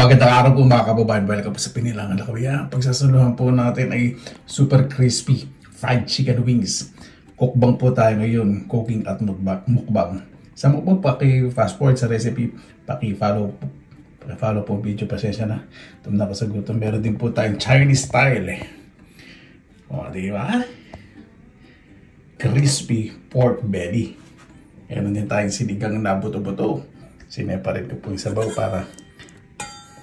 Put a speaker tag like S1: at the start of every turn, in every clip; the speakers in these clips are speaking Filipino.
S1: Magandang araw po mga kababayan. Welcome po sa Pinilangan Lakawian. Pagsasuluhan po natin ay super crispy fried chicken wings. Cookbang po tayo ngayon. Cooking at mukbang. Sa mukbang, paki-fast forward sa recipe. Paki-follow po video. Pasensya na. Tumna ko sa gutom. Meron din po tayong Chinese style. O, di ba? Crispy pork belly. Meron din tayong sinigang na buto-buto. Sineparate ko po yung sabaw para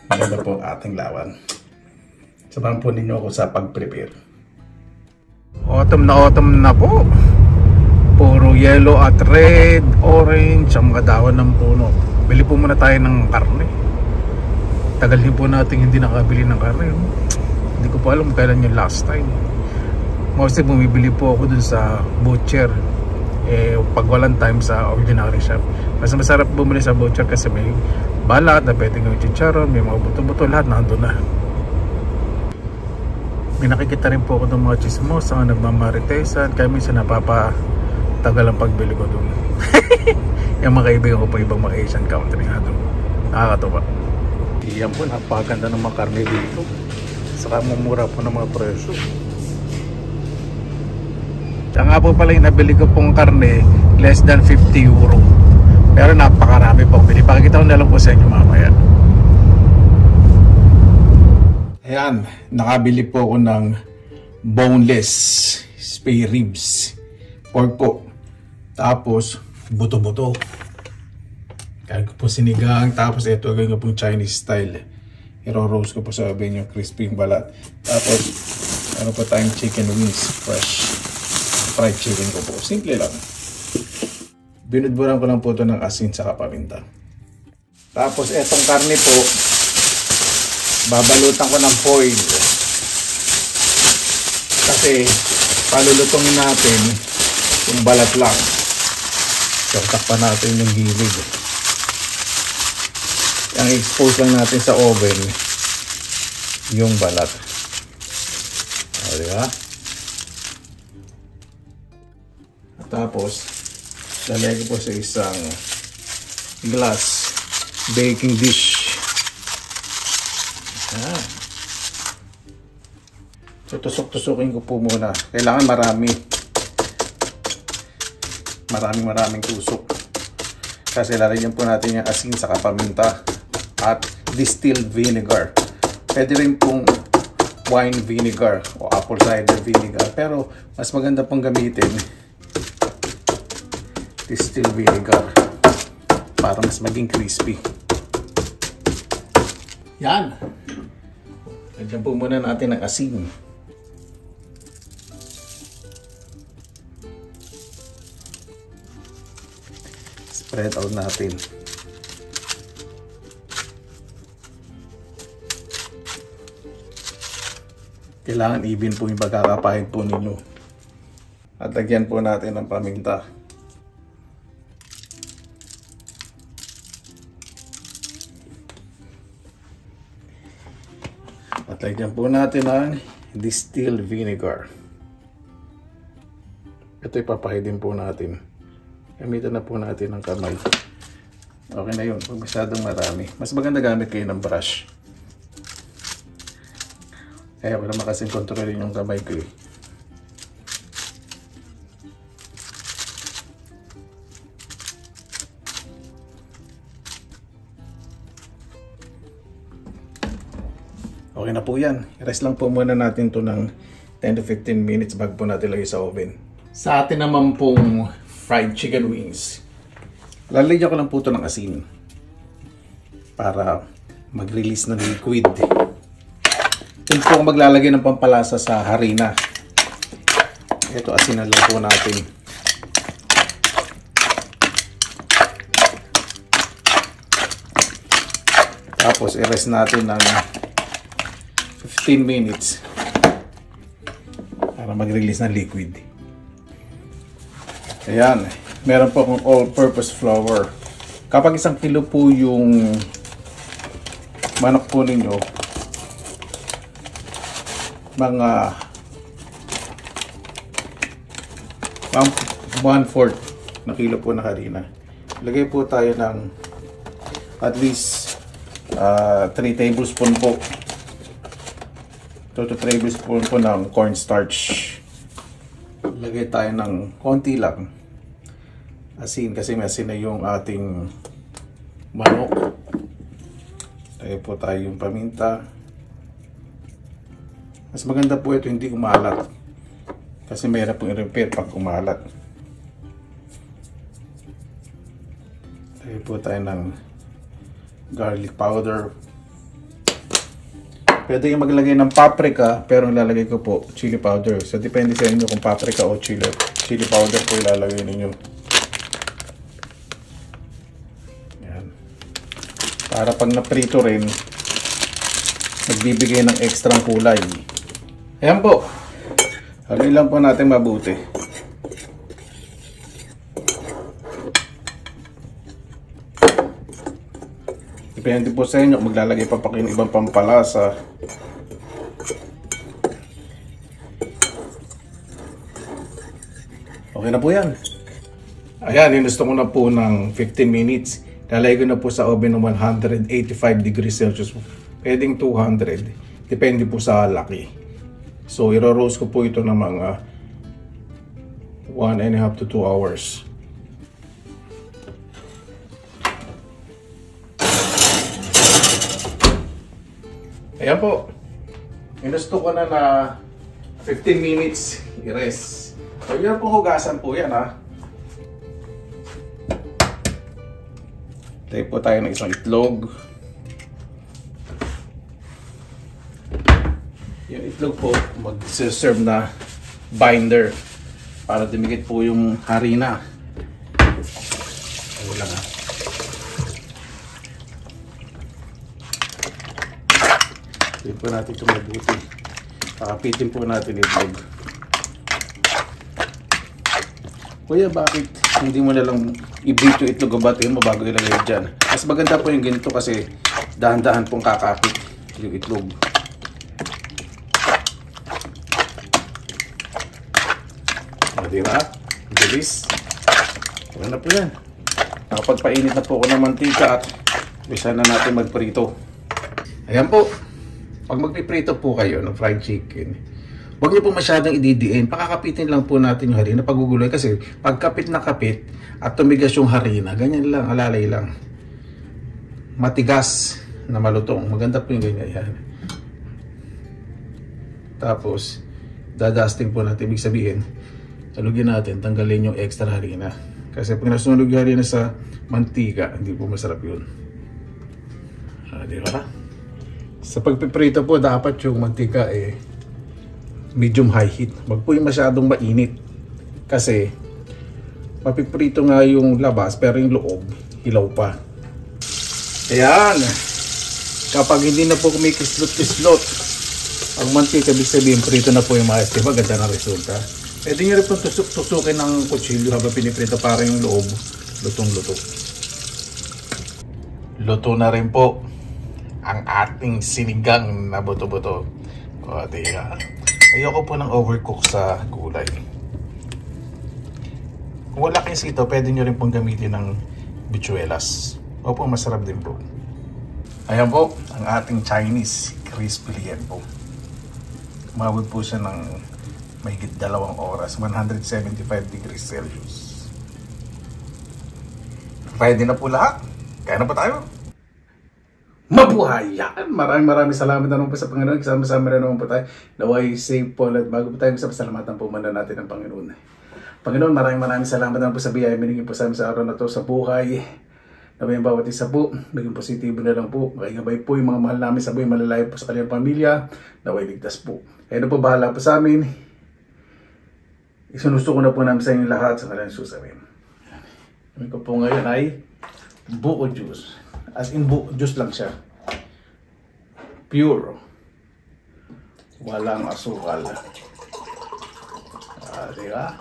S1: maganda po ang ating lawan. Samahan po ninyo ako sa pag-prepare. Autumn na po. Puro yellow at red, orange ang mga dahon ng puno. Bili po muna tayo ng karne. Tagal din po natin hindi nakabili ng karne. Hindi ko po alam kailan yung last time. Mostly bumibili po ako dun sa butcher. Pag walang time sa ordinary shop. Mas masarap bumili sa butcher kasi may balat na pwede ng chicharon, may mga buto-buto, lahat nandun na. May nakikita rin po ako ng mga chismos ang nagmamaritesan, kaya minsan napapatagal ang pagbili ko dun. Yung mga kaibigan ko pa ibang mga Asian country nga dun. Nakakatuwa. Iyan po, napakaganda ng mga karne dito. Saka mumura po ng mga presyo. Kaya nga po pala yung nabili ko pong karne, less than 50 euro. Pero napakarami po. Pakikita ko na lang po sa inyo mamaya. Ayan, nakabili po ako ng boneless spare ribs. Pork po. Tapos, buto-buto. Kaya ko po sinigang. Tapos, ito gawin ko pong Chinese style. I-roast ko po sa oven yung crispy balat. Tapos, ano po tayong chicken wings. Fresh fried chicken ko po. Simple lang. Binudburan ko lang po ito ng asin sa paminta. Tapos etong karne po, babalutan ko ng foil. Kasi palulutongin natin yung balat lang. So takpan natin yung gilid. Ang expose lang natin sa oven yung balat. O, diba? Tapos lalagay ko po sa isang glass baking dish. Tutusok-tusukin ko po muna. Kailangan maraming tusok. Kasi lalagyan po natin yung asin sa paminta at distilled vinegar. Pwede rin pong wine vinegar o apple cider vinegar. Pero mas maganda pong gamitin distilled vinegar para mas maging crispy. Yan. Lagyan po muna natin ng asin. Spread out natin. Kailangan even po yung pagkakapahin po ninyo. At lagyan po natin ng paminta. At lagyan po natin ang distilled vinegar. Ito ipapahidin po natin. Gamitan na po natin ng kamay. Okay na yun. Pag masyadong marami. Mas maganda gamit kayo ng brush. Kaya wala makasing kontrolin yung kamay ko eh. Okay na po yan. I-rest lang po muna natin to ng 10 to 15 minutes bago po natin lagay sa oven. Sa atin naman pong fried chicken wings, lalagyan ko lang po ito ng asin para mag-release ng liquid. Ito po maglalagay ng pampalasa sa harina. Ito asin na lang po natin. Tapos i-rest natin ng 15 minutes para mag-release ng liquid. Ayan, meron po akong all-purpose flour. Kapag 1 kilo po yung manok po ninyo, mga 1/4 na kilo po na harina. Lagay po tayo ng at least 3 tablespoon po. 2 to 3 tablespoon po ng cornstarch. Lagay tayo ng konti lang asin kasi may asin na yung ating manok. Lagay po tayo yung paminta. Mas maganda po ito hindi umalat kasi mayroon pong i-repair pag umalat. Lagay po tayo ng garlic powder. Pwede yung maglagay ng paprika, pero ilalagay ko po chili powder. So depende sa inyo kung paprika o chili powder po ilalagay ninyo. Yan. Para pag naprito rin, nagbibigay ng extra kulay. Ayan po. Haluin lang po natin mabuti. Depende po sa inyo kung maglalagay pa kayo ng ibang pampalasa. Okay na po yan. Ayan, inusto ko na po ng 15 minutes. Lalagay ko na po sa oven ng 185 degrees Celsius. Pwedeng 200. Depende po sa laki. So, iro-roast ko po ito ng mga 1.5 to 2 hours. Ayan po. Inusto ko na 15 minutes. I-rest. So, yun pong hugasan po yan, ha. Tayo po tayo ng isang itlog. Yung itlog po, mag-serve na binder para dumikit po yung harina. Ayun lang, ha. Tayo po natin ito mabuti. Pakapitin po natin itlog. Kuya, bakit hindi mo na lang i-beat yung itlog o batiin mo bago ilagay dyan? Mas maganda po yung ganito kasi dahan-dahan pong kakapit yung itlog. Diba? Bilis. Wala na po yan. Nakapagpainit na po ako ng mantika at bisa na natin magprito. Ayan po. Pag magpiprito po kayo ng fried chicken, huwag niyo po masyadong ididiin. Pakakapitin lang po natin yung harina paguguloy kasi pag kapit na kapit at tumigas yung harina, ganyan lang, alalay lang. Matigas na malutong. Maganda po yung ganyan. Yan. Tapos, dadusting po natin. Ibig sabihin, salugin natin, tanggalin yung extra harina. Kasi pag nasunog yung harina sa mantika, hindi po masarap yun. Di ba? Sa pagpiprito po, dapat yung mantika medium high heat. Wag po yung masyadong mainit. Kasi mapiprito nga yung labas pero yung loob hilaw pa. Ayan. Kapag hindi na po kumikislot-kislot ang mantika, ibig sabihin prito na po yung maayos. Diba? Ganda na resulta. Pwede nyo rin po tusukin ng kutsilyo habang piniprito para yung loob lutong-luto. Luto na rin po ang ating sinigang na buto-buto. O, diba? Ayoko po ng overcook sa gulay. Kung wala kayong sito, pwede nyo rin pong gamitin ng bichuelas. Opo, masarap din po. Ayan po, ang ating Chinese crispy lian po. Umabot po siya ng mahigit 2 oras, 175 degrees Celsius. Ready na po lahat. Kaya na po tayo. Mabuhay! Maraming salamat na naman po sa Panginoon. Kasama-sama na naman po tayo. Naway safe po at bago po tayo salamatan po muna natin ang Panginoon. Panginoon, maraming salamat na po sa biyaya binigay po sa amin sa araw na to sa buhay. Naway ang bawat isa po, maging positibo na lang po. Makingabay po yung mga mahal namin sa buhay, malalayo po sa kanilang pamilya. Naway ligtas po. Kaya na po, bahala po sa amin. Isunusto ko na po namin sa inyo lahat sa kanilang susamin. Kami ko po ngayon ay buko juice. As in juice lang siya. Pure. Walang asukal. Diba?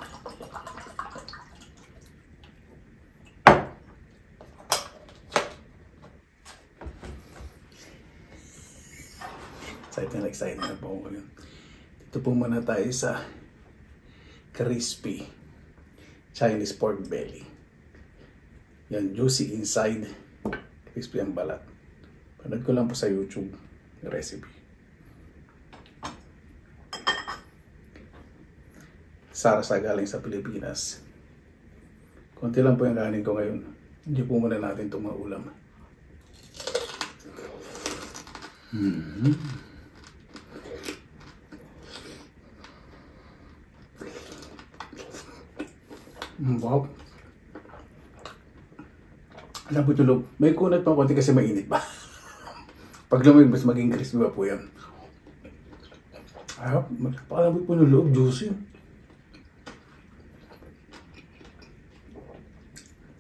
S1: Excited na po ako yun. Dito po muna tayo sa crispy Chinese pork belly. Yan, juicy inside. Crispy ang balat. Panood ko lang po sa YouTube yung recipe. Sarsa galing sa Pilipinas. Konti lang po yung kanin ko ngayon. Hindi po muna natin itong mga ulam. Wow. Alam po tulog. May kunat pang konti kasi mainit pa. Pag lumig, mas maging crispy pa po yan. Ay, magpakalabot po ng loob. Juicy.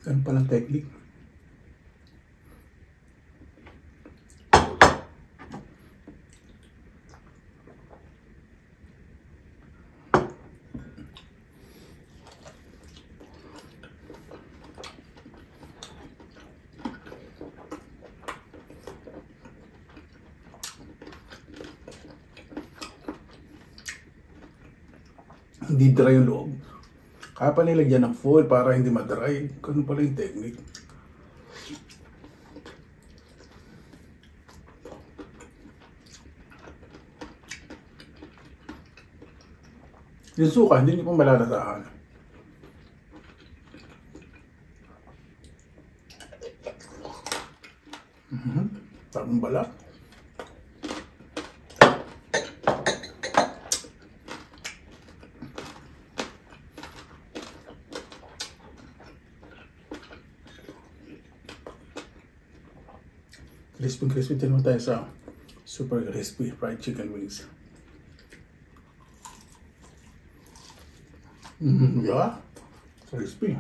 S1: Ganun palang technique. Hindi dry yung loob. Kaya pa nilagyan ng foil para hindi madry. Ganun pala yung technique. Yung suka, hindi nyo pong malalasahan. Parang balat. Crispy din mo tayo sa super crispy fried chicken wings. Yeah, crispy.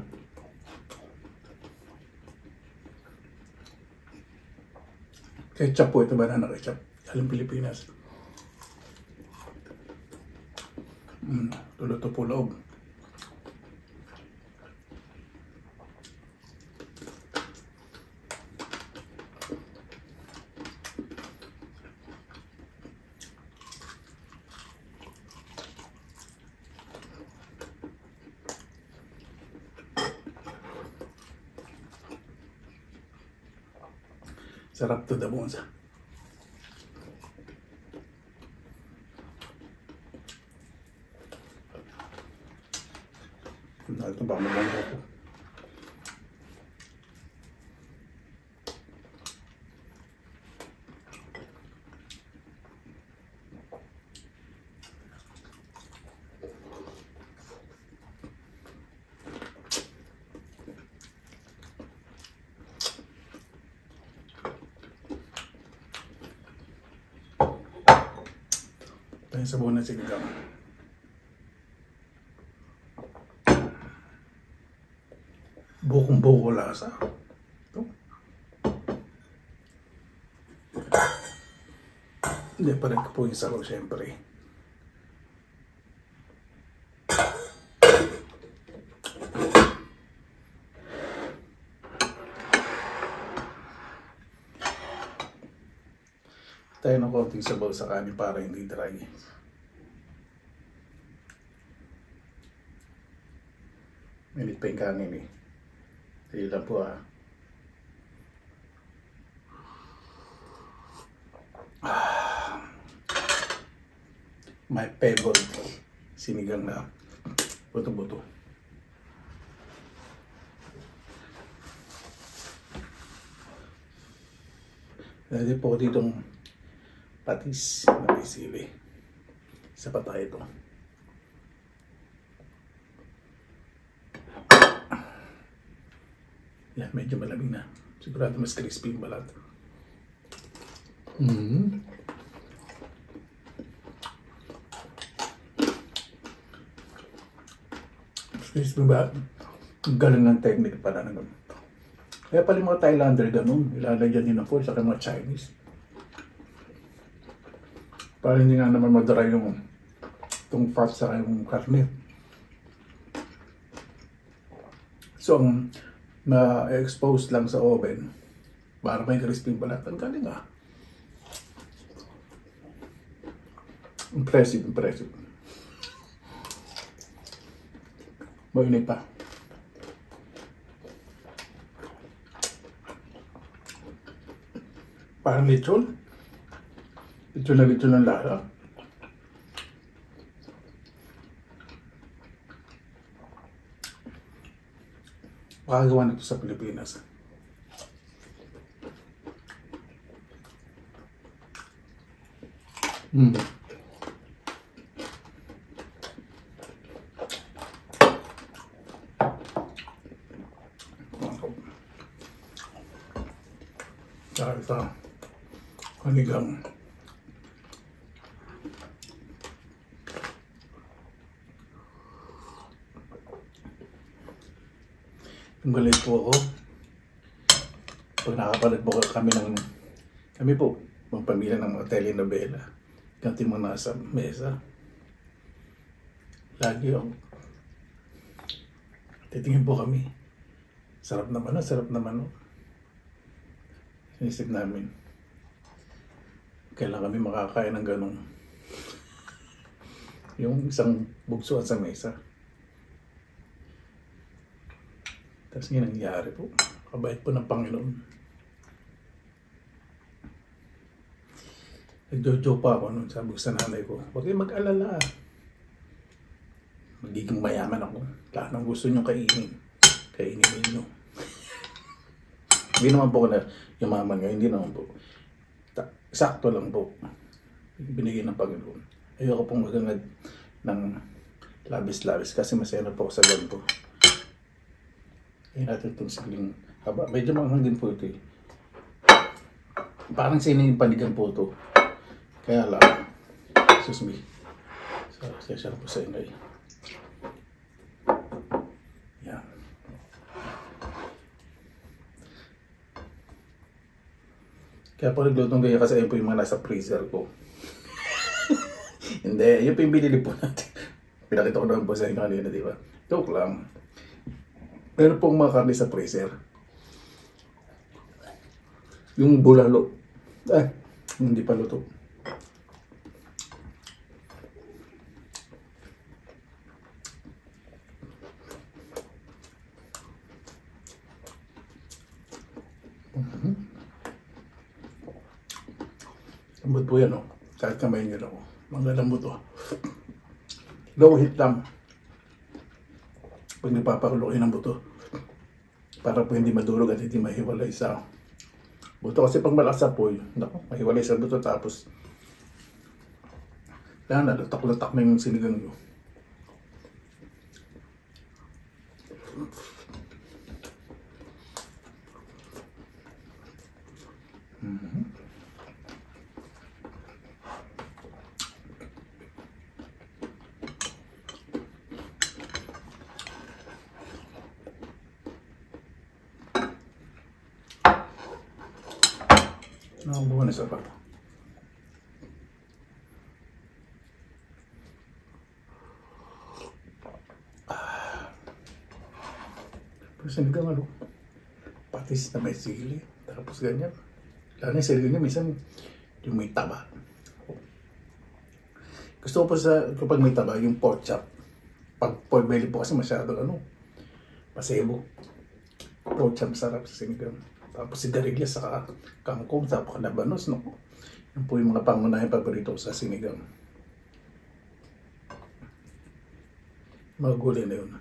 S1: Ketchup po ito, banana ketchup. Galing Pilipinas. Luluto po loob. Sarap to the bones. Ito ba mabango ko? Tayo sa buong na sinigang. Bukong-buko lasa. Ito. Hindi pa rin ko po yung sabaw, syempre. Tayo ng konting sabaw sa kanin para hindi dry. Minit pa yung kanin eh. Sige lang po ah. My favorite sinigang na buto-buto. Dahil po ditong patis na may sili. Isa pa tayo ito. Yan, medyo malamig na. Sigurado mas crispy yung balat. Crispy ba? Galing ng technique pala na gano'n. Kaya pala mga Thailander gano'n. Ilalagyan din ng foil sa mga Chinese. Para hindi nga naman madry yung itong fat sa yung karne. So, na-expose lang sa oven para may crispy balat. Ang galing ah. Impressive. Mainit pa. Parang lechon. Lechon na lechon ng lasa. Makagawa nito sa Pilipinas. Dahil sa kanigang galit po ako pag nakapanood po kami po mga pamilya ng mga telenovela kanti mga nasa mesa lagi ako titingin po kami sarap naman inisip namin kailan kami makakain ng ganong yung isang bugsuan sa mesa. Tapos nga nangyari po. Kabait po ng Panginoon. Nagjojo pa ako nun. Sabi ko sa nanay ko, huwag kayong mag-alala. Magiging mayaman ako. Lahat ng gusto nyo kainin. Kainin ninyo. Hindi naman po ako na yumaman ngayon. Hindi naman po. Sakto lang po. Binigay ng Panginoon. Ayoko pong magangad ng labis-labis kasi masaya na po ako sa ganito. Kaya natin itong sigling haba. Medyo manghang din po ito eh. Parang sining panigang po ito. Kaya lang. Excuse me. So, siya po sa inyo eh. Yan. Kaya po naglutong gaya kasi ayun po yung mga nasa freezer ko. Hindi. Yun po yung binili po natin. Pinakita ko naman po sa inyo kanina, di ba? Joke lang. Meron pong mga karne sa freezer. Yung bulalo. Hindi pa luto. Lambot po yan, oh. Kahit kamay nyo lang, oh. Mga lambot, oh. Low heat lang. Pag nagpapakulo kayo ng buto. Para po hindi madurog at hindi mahiwalay sa buto. Kasi pag malakas sa apoy, naku, mahiwalay sa buto tapos latak-latak na yung sinigang nyo. Nakabuha na sa papa. Pero sinigang ano, patis na may sili, tapos ganyan. Lalo yung sili niya, minsan yung may taba. Gusto ko po kapag may taba, yung pork chop. Pag pork belly po kasi masyado pasebo. Pork chop sarap sa sinigang. Tapos sigarilyas sa kangkong, tapos labanos, no? Yan po yung mga pangunahing paborito sa sinigang. Mga gulay na yun.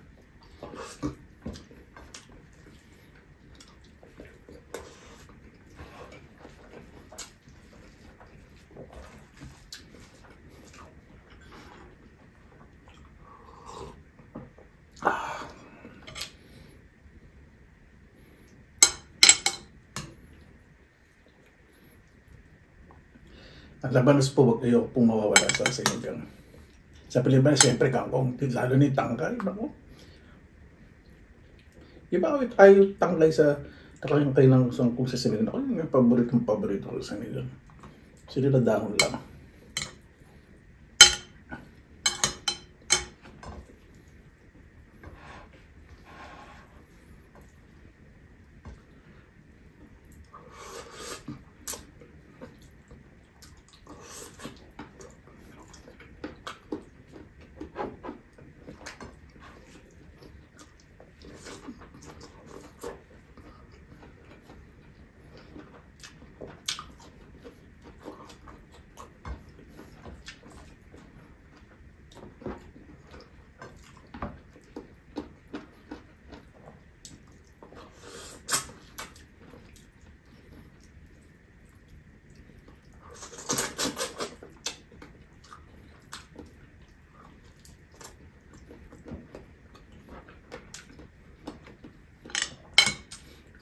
S1: At labanos po, huwag kayo pong mawawala sa sinigang. Sa Pilipinas, siyempre kangkong, lalo ni tangkay, bako. Iba tayo tangkay sa kayo ng sangkong sa sinigang. Ako yung paborito ko sa sinigang. Sili na dahon lang.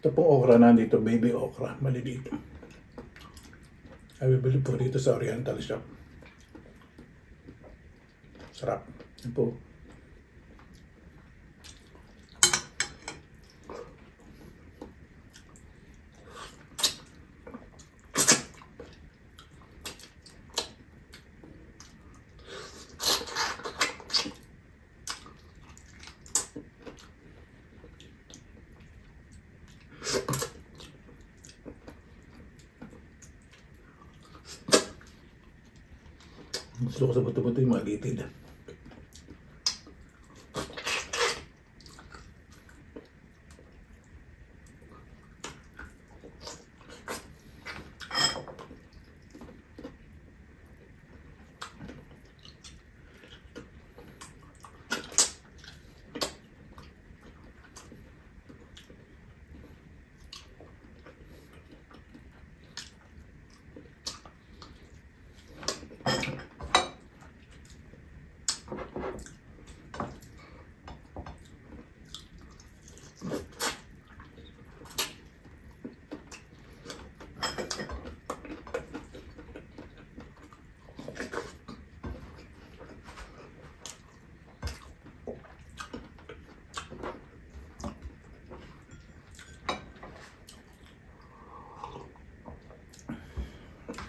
S1: Ito pong okra nandito, baby okra, maliliit. Ay, bibili po dito sa Oriental Shop. Sarap. Ito po. Gusto ko sa buto-buto yung malitid.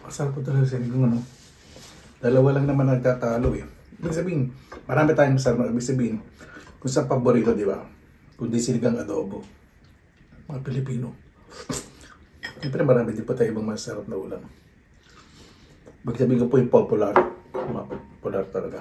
S1: Masarap po talaga sa kung ano. Dalawa lang naman nagtatalo eh. Ibig sabihin, marami tayong masarap. Ibig sabihin, kung sa paborito, di ba? Kundi sinigang adobo. Mga Pilipino. Siyempre marami din po tayo ibang masarap na ulam. Ibig sabihin ko po yung popular. Mga popular talaga.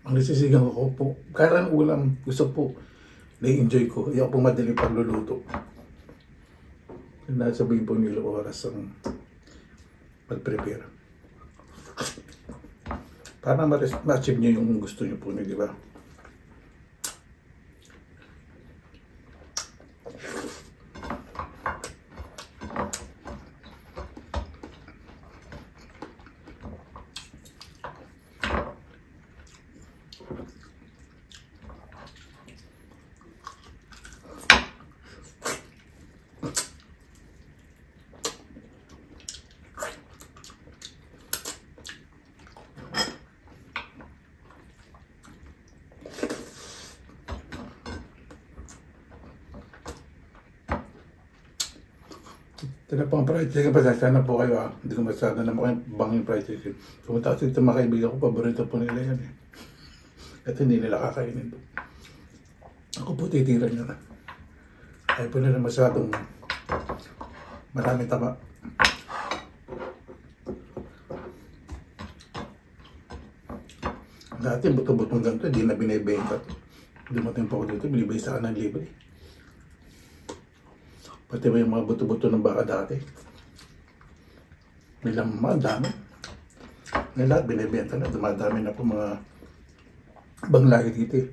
S1: Ang nasisigang ako po, karang ulam, gusto po, na-enjoy ko. Ayaw po madaling pagluluto. Nasabihin po nila oras ang mag-prepare. Para ma-achieve nyo yung gusto nyo po nyo, di ba? Ito na po ang fried chicken. Pasasya na po kayo ha. Hindi ko masyado na bangin fried chicken. Pumunta kasi ito mga kaibigan ko. Paborito po nila yan eh. At hindi nila kakainin po. Ako po titira nyo na. Ayaw po nila masyadong maraming tama. Dati buto-butong ganito. Hindi na binibenta. Dumating po ako dito. Binibay sa kanan libre. Pati ba yung mga buto-buto ng baka dati? May laman, dami. Ngayon lahat binibenta na. Dumadami na po mga ibang lahi dito eh.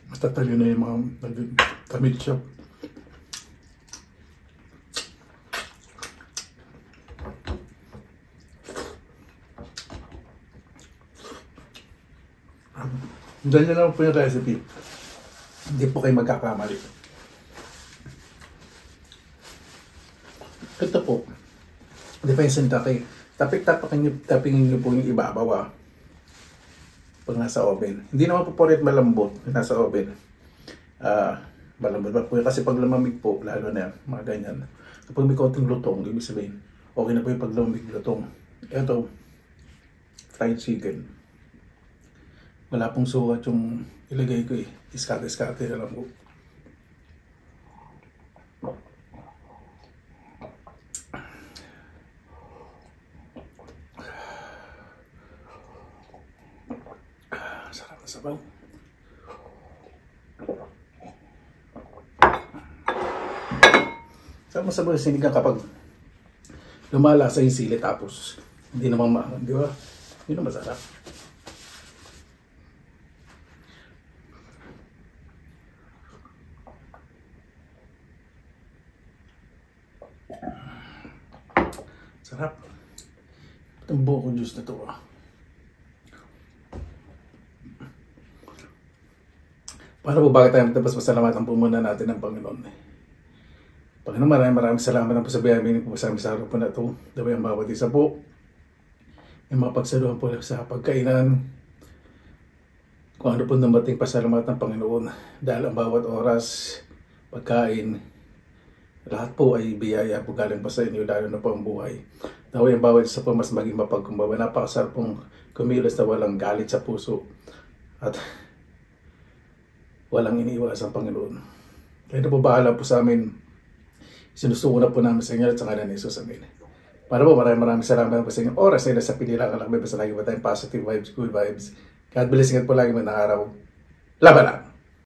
S1: Mas tatalo na yung mga tamid shop. Ganyan lang po yung recipe. Hindi po kayo magkakamali. Ito po. Depends on tatay. Tapingin nyo po yung ibabaw pag nasa oven. Hindi naman po ulit malambot nasa oven. Malambot ba po yun? Kasi pag lamamig po, lalo na yan, mga ganyan. Kapag may konting lutong, ibig sabihin, okay na po yung pag lamamig lutong. Ito, fried chicken. Wala pong sukat yung ilagay ko eh. Iskate-iskate na lang po. Sarap na sabaw. Sarap na sabaw yung sinigang kapag lumalasa yung sili tapos hindi naman maangan, di ba? Yun ang masarap. Sarap. Itong buko juice na to. Paano po bakit tayo magtabas pasalamatan po muna natin ng Panginoon? Panginoon, maraming salamat po sa biyaya po sa aming sa araw po na ito. Daway ang bawat isa po. Yung mga pagsaluhan po sa pagkainan. Kung ano po dumating pasalamat ng Panginoon. Dahil ang bawat oras, pagkain, lahat po ay biyaya po galing pa sa inyo, lalo na po ang buhay. Daway ang bawat isa po mas maging mapagkumbaba. Napakasarap pong kumilos na walang galit sa puso. At walang iniiwas ang Panginoon. Kaya na po bahala po sa amin. Sinusuko na po namin sa inyo at sa ngalan ni Jesus. Amen. Para po maraming salamat po sa inyong oras ay nasa pinilang alam. May basta lagi ba tayong positive vibes, good vibes. God bless. Ingat po lagi mo ng araw. Laban lang!